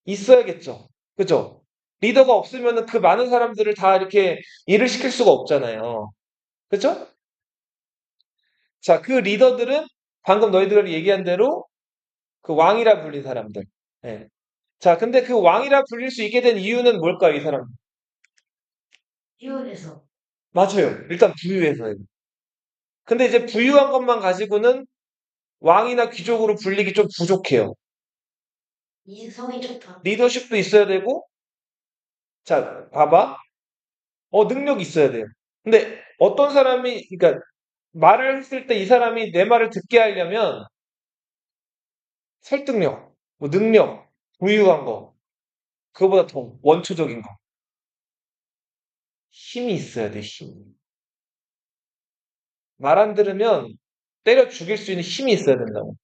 있어야겠죠. 그죠? 리더가 없으면 그 많은 사람들을 다 이렇게 일을 시킬 수가 없잖아요. 그죠? 자, 그 리더들은 방금 너희들이 얘기한 대로 그 왕이라 불린 사람들. 예. 자, 근데 그 왕이라 불릴 수 있게 된 이유는 뭘까요, 이 사람? 이혼해서 맞아요. 일단 부유해서요. 근데 이제 부유한 것만 가지고는 왕이나 귀족으로 불리기 좀 부족해요. 이성이 좋다. 리더십도 있어야 되고, 자, 봐봐. 능력이 있어야 돼요. 근데 어떤 사람이, 그러니까 말을 했을 때 이 사람이 내 말을 듣게 하려면 설득력, 뭐 능력, 부유한 거, 그거보다 더 원초적인 거. 힘이 있어야 돼, 힘. 말 안 들으면 때려 죽일 수 있는 힘이 있어야 된다고.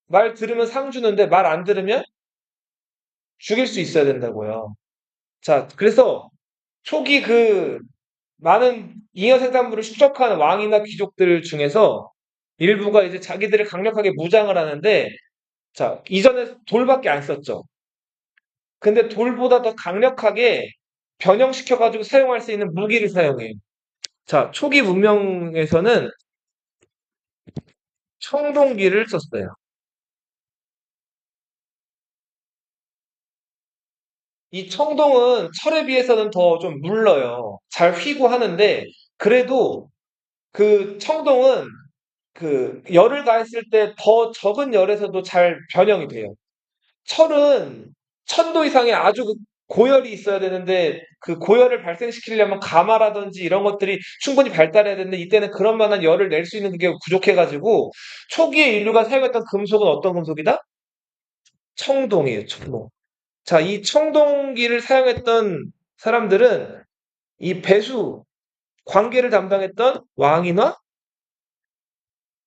말 들으면 상 주는데 말 안 들으면 죽일 수 있어야 된다고요. 자, 그래서 초기 그 많은 잉여 생산물을 축적한 왕이나 귀족들 중에서 일부가 이제 자기들을 강력하게 무장을 하는데, 자, 이전에 돌밖에 안 썼죠. 근데 돌보다 더 강력하게 변형시켜가지고 사용할 수 있는 무기를 사용해요. 자, 초기 문명에서는 청동기를 썼어요. 이 청동은 철에 비해서는 더 좀 물러요. 잘 휘고 하는데, 그래도 그 청동은 그 열을 가했을 때 더 적은 열에서도 잘 변형이 돼요. 철은 1000도 이상의 아주 그 고열이 있어야 되는데 그 고열을 발생시키려면 가마라든지 이런 것들이 충분히 발달해야 되는데 이때는 그런 만한 열을 낼 수 있는 게 부족해가지고 초기에 인류가 사용했던 금속은 어떤 금속이다? 청동이에요, 청동. 자, 이 청동기를 사용했던 사람들은 이 배수, 관계를 담당했던 왕이나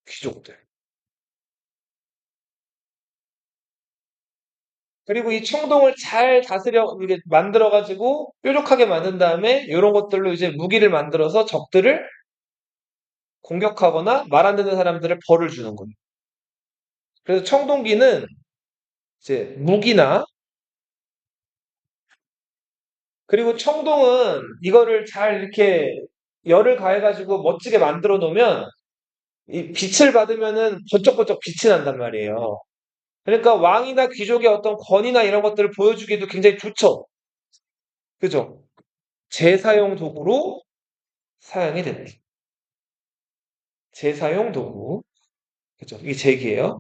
귀족들. 그리고 이 청동을 잘 다스려 이게 만들어 가지고 뾰족하게 만든 다음에 이런 것들로 이제 무기를 만들어서 적들을 공격하거나 말 안 듣는 사람들을 벌을 주는 거예요. 그래서 청동기는 이제 무기나 그리고 청동은 이거를 잘 이렇게 열을 가해 가지고 멋지게 만들어 놓으면 이 빛을 받으면은 번쩍번쩍 빛이 난단 말이에요. 그러니까 왕이나 귀족의 어떤 권위나 이런 것들을 보여주기도 굉장히 좋죠. 그죠? 재사용 도구로 사용이 됩니다. 재사용 도구. 그죠? 이게 제기예요.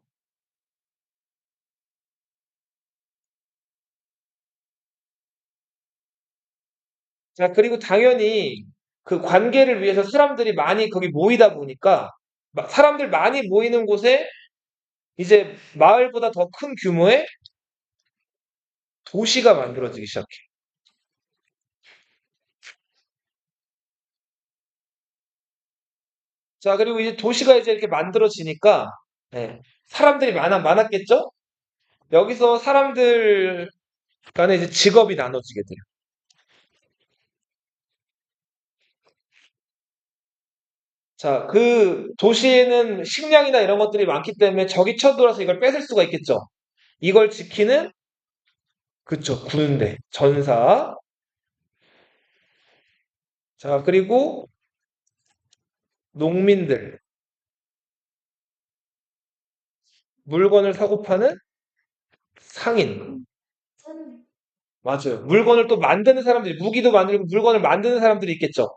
자, 그리고 당연히 그 관계를 위해서 사람들이 많이 거기 모이다 보니까 사람들 많이 모이는 곳에 이제 마을보다 더 큰 규모의 도시가 만들어지기 시작해. 자, 그리고 이제 도시가 이제 이렇게 만들어지니까 네, 사람들이 많았겠죠? 여기서 사람들 간에 이제 직업이 나눠지게 돼요. 자, 그 도시에는 식량이나 이런 것들이 많기 때문에 적이 쳐들어와서 이걸 뺏을 수가 있겠죠. 이걸 지키는 그쵸 군대, 전사. 자, 그리고 농민들, 물건을 사고 파는 상인. 맞아요. 물건을 또 만드는 사람들이 무기도 만들고 물건을 만드는 사람들이 있겠죠.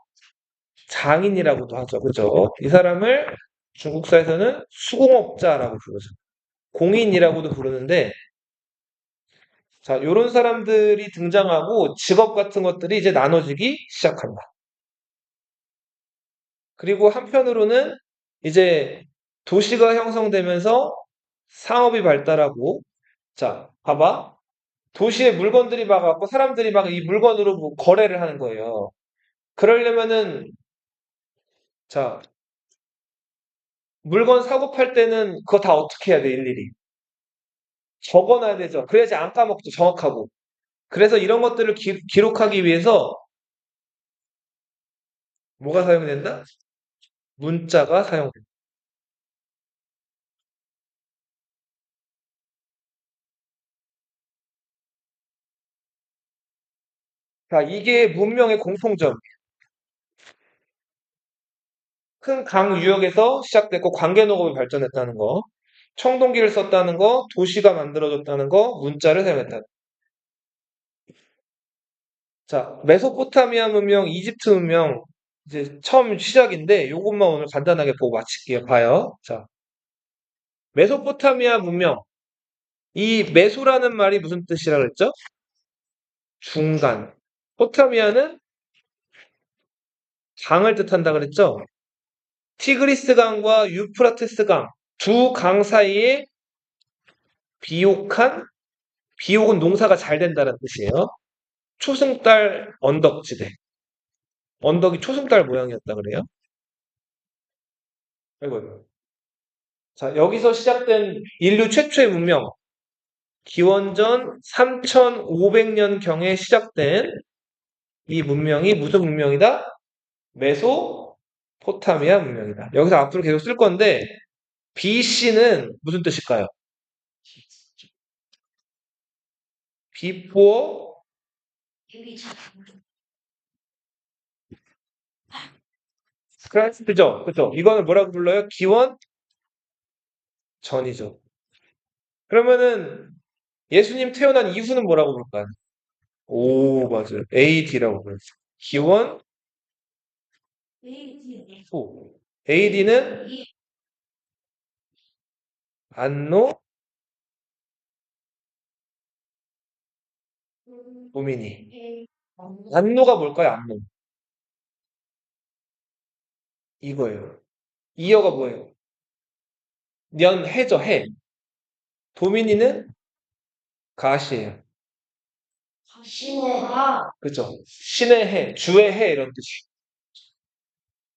장인이라고도 하죠. 그죠? 이 사람을 중국사에서는 수공업자라고 부르죠. 공인이라고도 부르는데 자, 요런 사람들이 등장하고 직업 같은 것들이 이제 나눠지기 시작한다. 그리고 한편으로는 이제 도시가 형성되면서 상업이 발달하고 자, 봐봐. 도시에 물건들이 막 왔고 사람들이 막 이 물건으로 뭐 거래를 하는 거예요. 그러려면은 자, 물건 사고 팔 때는 그거 다 어떻게 해야 돼, 일일이. 적어놔야 되죠. 그래야지 안 까먹죠, 정확하고. 그래서 이런 것들을 기록하기 위해서 뭐가 사용이 된다? 문자가 사용된다. 자, 이게 문명의 공통점. 큰 강 유역에서 시작됐고 관계 농업이 발전했다는 거. 청동기를 썼다는 거, 도시가 만들어졌다는 거, 문자를 사용했다는 거. 자, 메소포타미아 문명, 이집트 문명 이제 처음 시작인데 요것만 오늘 간단하게 보고 마칠게요. 봐요. 자, 메소포타미아 문명. 이 메소라는 말이 무슨 뜻이라 그랬죠? 중간. 포타미아는 강을 뜻한다 그랬죠? 티그리스 강과 유프라테스 강. 두 강 사이에 비옥한, 비옥은 농사가 잘 된다는 뜻이에요. 초승달 언덕지대. 언덕이 초승달 모양이었다 그래요. 아이고, 아이고. 자, 여기서 시작된 인류 최초의 문명. 기원전 3500년경에 시작된 이 문명이 무슨 문명이다? 메소포타미아 문명이다. 여기서 앞으로 계속 쓸 건데 BC는 무슨 뜻일까요? before 이미 잘 Christ죠? 그죠? 이거는 뭐라고 불러요? 기원 전이죠. 그러면은 예수님 태어난 이후는 뭐라고 부를까요? 오, 맞아요. AD라고 불러요. 기원 후. AD는 안노 도미니. 안노가 뭘까요? 안노. 이거예요. 이어가 뭐예요? 년, 해죠, 해. 도미니는 가시예요. 신의 하 그죠? 신의 해, 주의 해 이런 뜻이.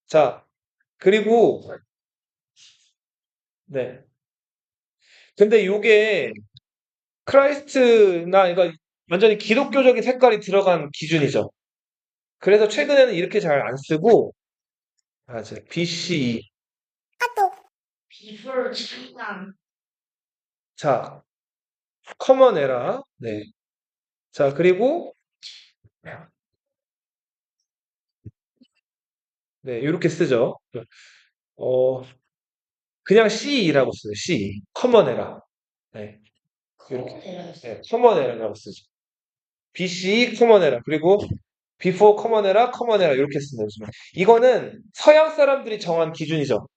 자, 그리고 네. 근데 요게 크라이스트나 이거 완전히 기독교적인 색깔이 들어간 기준이죠. 그래서 최근에는 이렇게 잘 안 쓰고 맞아요. BCE. before 창당 자, 커먼 에라. 네. 자, 그리고 네, 이렇게 쓰죠. 어, 그냥 CE라고 써요. CE. 커먼 에라. 네. 이렇게. 커먼에라였어. 네, 커먼 에라라고 쓰죠. BCE 커먼 에라. 그리고 before 커먼 에라, 커먼 에라 이렇게 쓰는 거죠. 이거는 서양 사람들이 정한 기준이죠.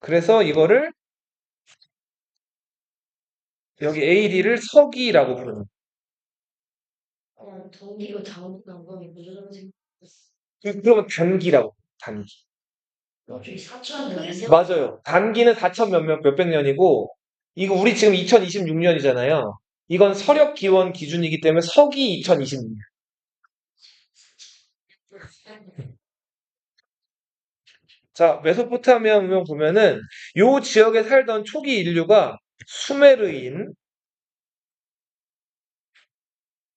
그래서 이거를 여기 AD를 서기라고 부르는. 그냥 동기로 다음 방법이 무조건 생겼어. 그러면 단기라고. 단기. 저기 4천 맞아요. 단기는 4천 몇백 년이고 이거 우리 지금 2026년이잖아요. 이건 서력 기원 기준이기 때문에 서기 2026년. 자, 메소포타미아 보면은 요 지역에 살던 초기 인류가 수메르인.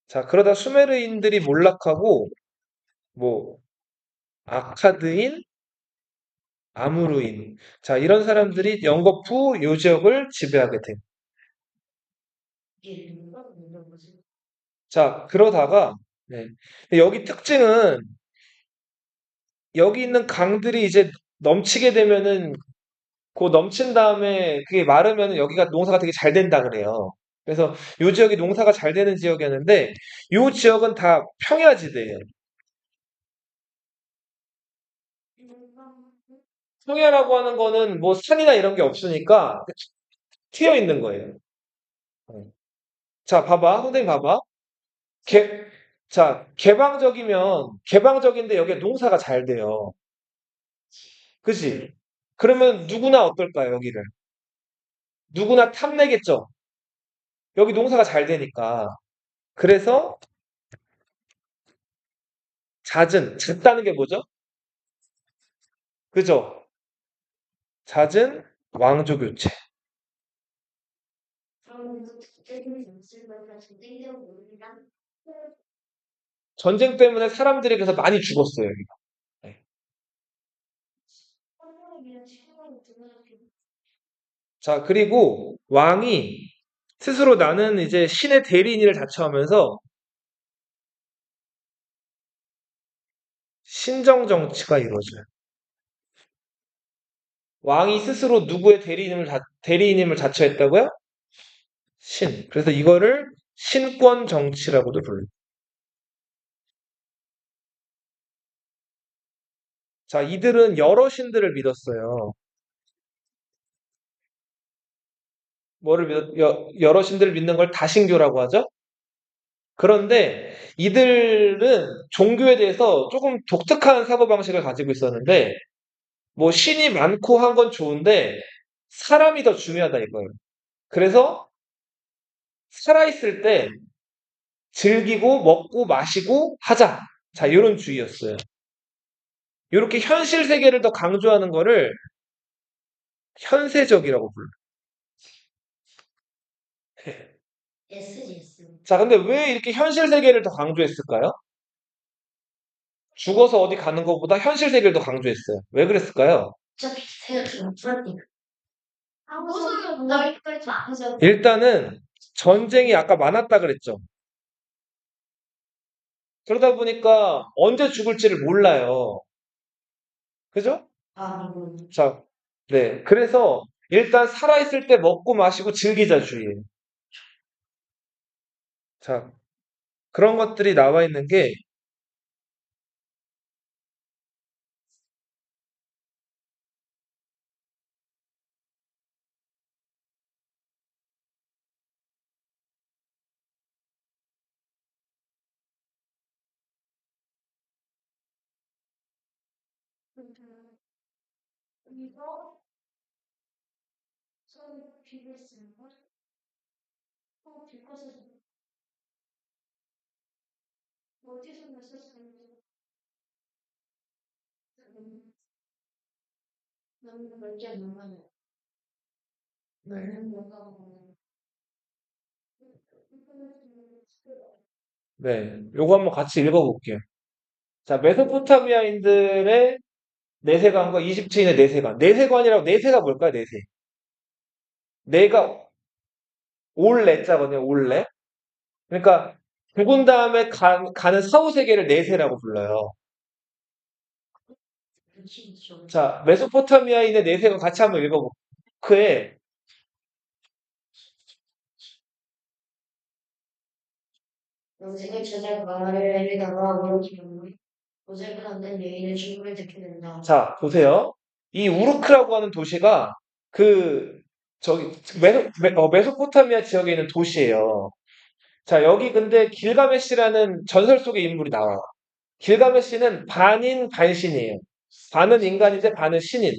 자, 그러다 수메르인들이 몰락하고 뭐 아카드인, 아무르인. 자, 이런 사람들이 영거푸 요 지역을 지배하게 된. 이게 누가 있는 거지? 자, 그러다가 네. 여기 특징은 여기 있는 강들이 이제 넘치게 되면은 그 넘친 다음에 그게 마르면은 여기가 농사가 되게 잘 된다 그래요. 그래서 요 지역이 농사가 잘 되는 지역이었는데 요 지역은 다 평야지대예요. 평야라고 하는 거는 뭐 산이나 이런 게 없으니까 트여 있는 거예요. 자, 봐봐. 선생님 봐봐. 개, 자, 개방적인데 여기에 농사가 잘 돼요. 그치? 그러면 누구나 어떨까요, 여기를? 누구나 탐내겠죠? 여기 농사가 잘 되니까. 그래서 잦다는 게 뭐죠? 그죠? 잦은 왕조 교체. 그러면 그때는 연습을 전쟁적으로 모른다. 전쟁 때문에 사람들이 그래서 많이 죽었어요, 여기가. 네. 한국이랑 시간을 두고 자, 그리고 왕이 스스로 나는 이제 신의 대리인을 자처하면서 신정 정치가 이루어져요. 왕이 스스로 누구의 대리인임을 자처했다고요? 신. 그래서 이거를 신권 정치라고도 불러요. 자, 이들은 여러 신들을 믿었어요. 여러 신들을 믿는 걸 다신교라고 하죠? 그런데 이들은 종교에 대해서 조금 독특한 사고방식을 가지고 있었는데, 뭐 신이 많고 한 건 좋은데, 사람이 더 중요하다 이거예요. 그래서 살아있을 때 즐기고 먹고 마시고 하자. 자, 이런 주의였어요. 이렇게 현실 세계를 더 강조하는 거를 현세적이라고 불러요. SGS. 자, 근데 왜 이렇게 현실 세계를 더 강조했을까요? 죽어서 어디 가는 것보다 현실 세계를 더 강조했어요. 왜 그랬을까요? 어차피 제가 좀 풀었니까. 무슨 머리까지 아프죠? 일단은 전쟁이 아까 많았다 그랬죠. 그러다 보니까 언제 죽을지를 몰라요. 그죠? 아, 이건 자, 네. 그래서 일단 살아있을 때 먹고 마시고 즐기자 주의예요. 자, 그런 것들이 나와 있는 게, 이거 손 비빌 수 있는 거? 빌것을 어디서 났었어요? 너무 멀지 않는 네. 뭔가 네. 요거 한번 같이 읽어볼게요. 자, 메소포타미아인들의 내세관과 이집트인의 내세관. 내세관이라고, 내세가 뭘까요, 내세? 내가 올레자거든요, 올레. 그러니까, 죽은 다음에 가는 사후세계를 내세라고 불러요. 진짜. 자, 메소포타미아인의 내세관 같이 한번 읽어볼게요. 그의, 영생을 찾아 말을 내리다가 물어주면 보살펴 안된 여인의 죽음을 듣게 된다. 자, 보세요. 이 우르크라고 하는 도시가 그, 저기, 메소포타미아 지역에 있는 도시예요. 자, 여기 근데 길가메시라는 전설 속의 인물이 나와요. 길가메시는 반인 반신이에요. 반은 인간인데 반은 신인.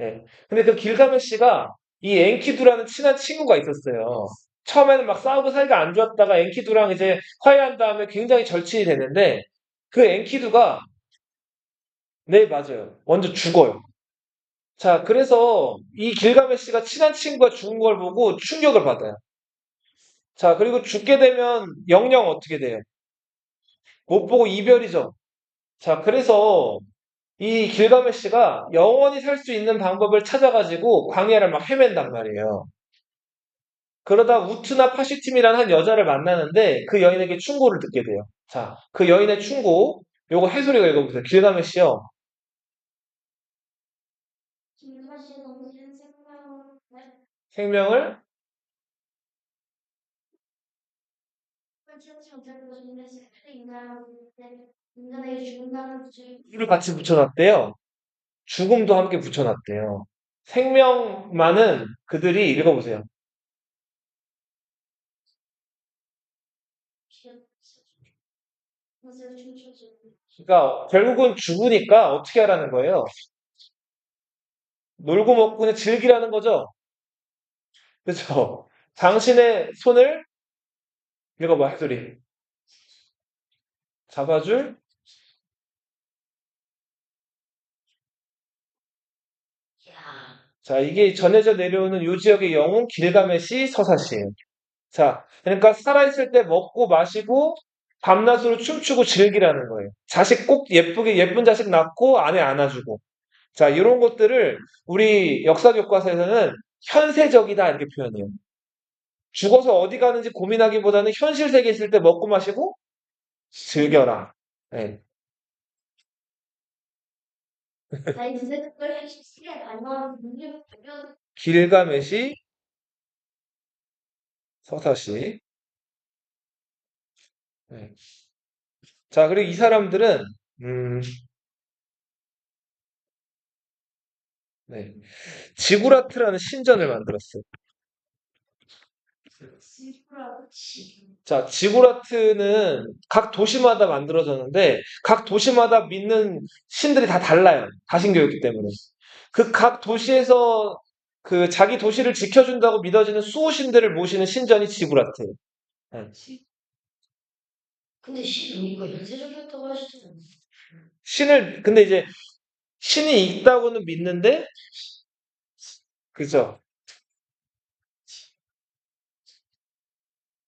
예. 근데 그 길가메시가 이 엔키두라는 친한 친구가 있었어요. 처음에는 막 싸우고 사이가 안 좋았다가 엔키두랑 이제 화해한 다음에 굉장히 절친이 되는데 그 엔키두가 네, 맞아요. 먼저 죽어요. 자, 그래서 이 길가메시가 친한 친구가 죽은 걸 보고 충격을 받아요. 자, 그리고 죽게 되면 영영 어떻게 돼요? 못 보고 이별이죠. 자, 그래서 이 길가메시가 영원히 살 수 있는 방법을 찾아가지고 광야를 막 헤맨단 말이에요. 그러다 우투나 파시팀이라는 한 여자를 만나는데 그 여인에게 충고를 듣게 돼요. 자, 그 여인의 충고, 요거 해소리가 읽어보세요. 길가메시요. 김사시 동생 생명을 생명을 펼치지 못할 것인데 인간에게 죽는다는 것을 를 같이 붙여놨대요. 죽음도 함께 붙여놨대요. 생명만은 그들이 읽어보세요. 것을 춤추지. 그러니까 결국은 죽으니까 어떻게 하라는 거예요? 놀고 먹고 그냥 즐기라는 거죠. 그렇죠? 당신의 손을 읽어봐 해소리 잡아줄. 야, 자, 이게 전해져 내려오는 요 지역의 영웅 길가메시 서사시예요. 자, 그러니까 살아있을 때 먹고 마시고 밤낮으로 춤추고 즐기라는 거예요. 자식 꼭 예쁘게 예쁜 자식 낳고 아내 안아주고. 자, 이런 것들을 우리 역사 교과서에서는 현세적이다 이렇게 표현해요. 죽어서 어디 가는지 고민하기보다는 현실 세계에 있을 때 먹고 마시고 즐겨라. 네. 나이 두세 걸 시기에 반가운 분류 길가메시 서사시. 네. 자, 그리고 이 사람들은 음, 네. 지구라트라는 신전을 만들었어요. 지푸라치. 자, 지구라트는 각 도시마다 만들어졌는데 각 도시마다 믿는 신들이 다 달라요. 다신교였기 때문에. 그 각 도시에서 그 자기 도시를 지켜준다고 믿어지는 수호신들을 모시는 신전이 지구라트예요. 네. 근데 이거 현세적이었다고 하시잖아요. 근데 이제 신이 있다고는 믿는데, 그죠?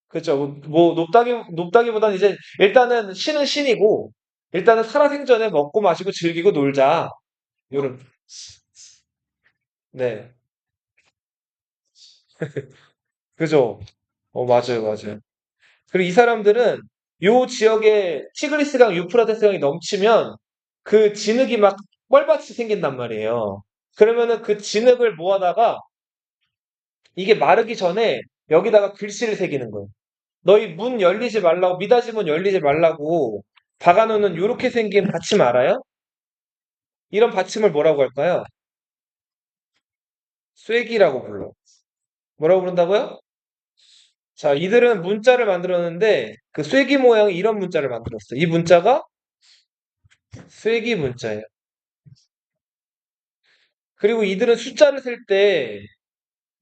그죠? 뭐, 높다기보다는 이제, 일단은 신은 신이고, 일단은 살아생전에 먹고 마시고 즐기고 놀자. 요런, 네. 그죠? 맞아요, 맞아요. 그리고 이 사람들은 요 지역에 티그리스강, 유프라테스강이 넘치면 그 진흙이 막 뻘밭이 생긴단 말이에요. 그러면은 그 진흙을 모아다가 이게 마르기 전에 여기다가 글씨를 새기는 거예요. 너희 문 열리지 말라고, 미닫이 문 열리지 말라고 박아놓는 요렇게 생긴 받침 알아요? 이런 받침을 뭐라고 할까요? 쐐기라고 불러. 뭐라고 부른다고요? 자, 이들은 문자를 만들었는데 그 쐐기 모양의 이런 문자를 만들었어요. 이 문자가 쐐기 문자예요. 그리고 이들은 숫자를 셀 때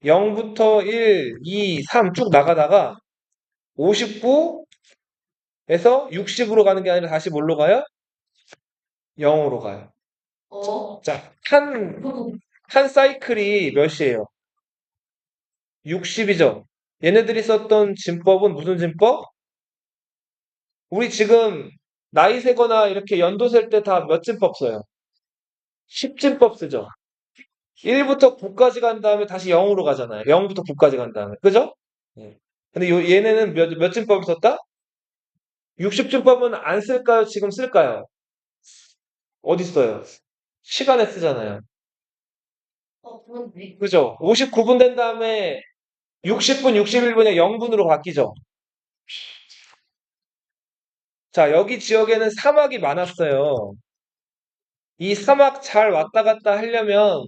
0부터 1, 2, 3 쭉 나가다가 59에서 60으로 가는 게 아니라 다시 뭘로 가요? 0으로 가요. 어, 자, 한 사이클이 몇이에요? 60이죠. 얘네들이 썼던 진법은 무슨 진법? 우리 지금 나이 세거나 이렇게 연도 셀 때 다 몇 진법 써요? 10진법 쓰죠. 1부터 9까지 간 다음에 다시 0으로 가잖아요. 0부터 9까지 간 다음에. 그죠? 예. 근데 얘네는 몇 진법을 썼다? 60진법은 안 쓸까요? 지금 쓸까요? 어디 써요? 시간에 쓰잖아요. 그런데, 그죠? 59분 된 다음에 60분, 61분에 0분으로 바뀌죠. 자, 여기 지역에는 사막이 많았어요. 이 사막 잘 왔다 갔다 하려면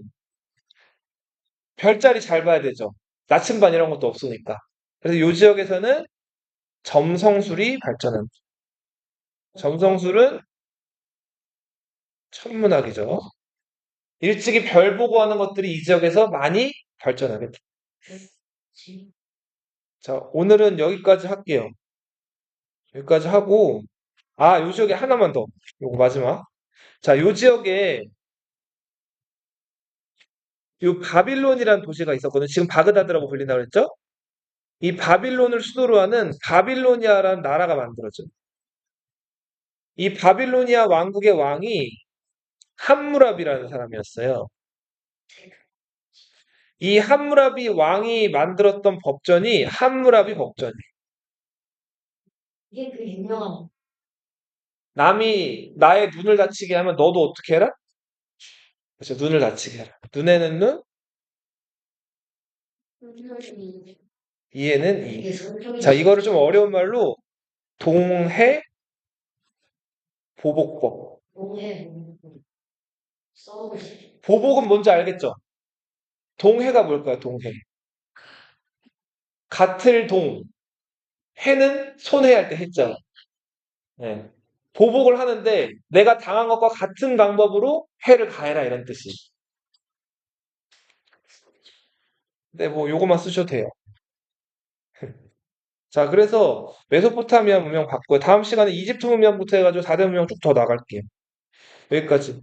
별자리 잘 봐야 되죠. 나침반 이런 것도 없으니까. 그래서 이 지역에서는 점성술이 발전합니다. 점성술은 천문학이죠. 일찍이 별 보고 하는 것들이 이 지역에서 많이 발전하겠다. 자, 오늘은 여기까지 할게요. 여기까지 하고, 요 지역에 하나만 더. 요거 마지막. 자, 요 지역에 요 바빌론이라는 도시가 있었거든요. 지금 바그다드라고 불린다고 그랬죠? 이 바빌론을 수도로 하는 바빌로니아라는 나라가 만들어져요. 이 바빌로니아 왕국의 왕이 함무라비라는 사람이었어요. 이 함무라비 왕이 만들었던 법전이 함무라비 법전이에요. 이게 그 유명한, 남이 나의 눈을 다치게 하면 너도 어떻게 해라? 그렇죠. 눈을 다치게 해라. 눈에는 눈, 선생님이, 이에는 이. 이게 성경이 자, 이거를 좀 어려운 말로 동해 보복법. 뭐해, 써보고 싶어. 보복은 뭔지 알겠죠? 동해가 뭘까요? 동해. 같을 동. 해는 손해할 때 했잖아. 네. 보복을 하는데 내가 당한 것과 같은 방법으로 해를 가해라 이런 뜻이. 근데 뭐 요거만 쓰셔도 돼요. 자, 그래서 메소포타미아 문명 봤고요. 다음 시간에 이집트 문명부터 해가지고 4대 문명 쭉 더 나갈게요. 여기까지.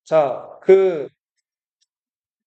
자,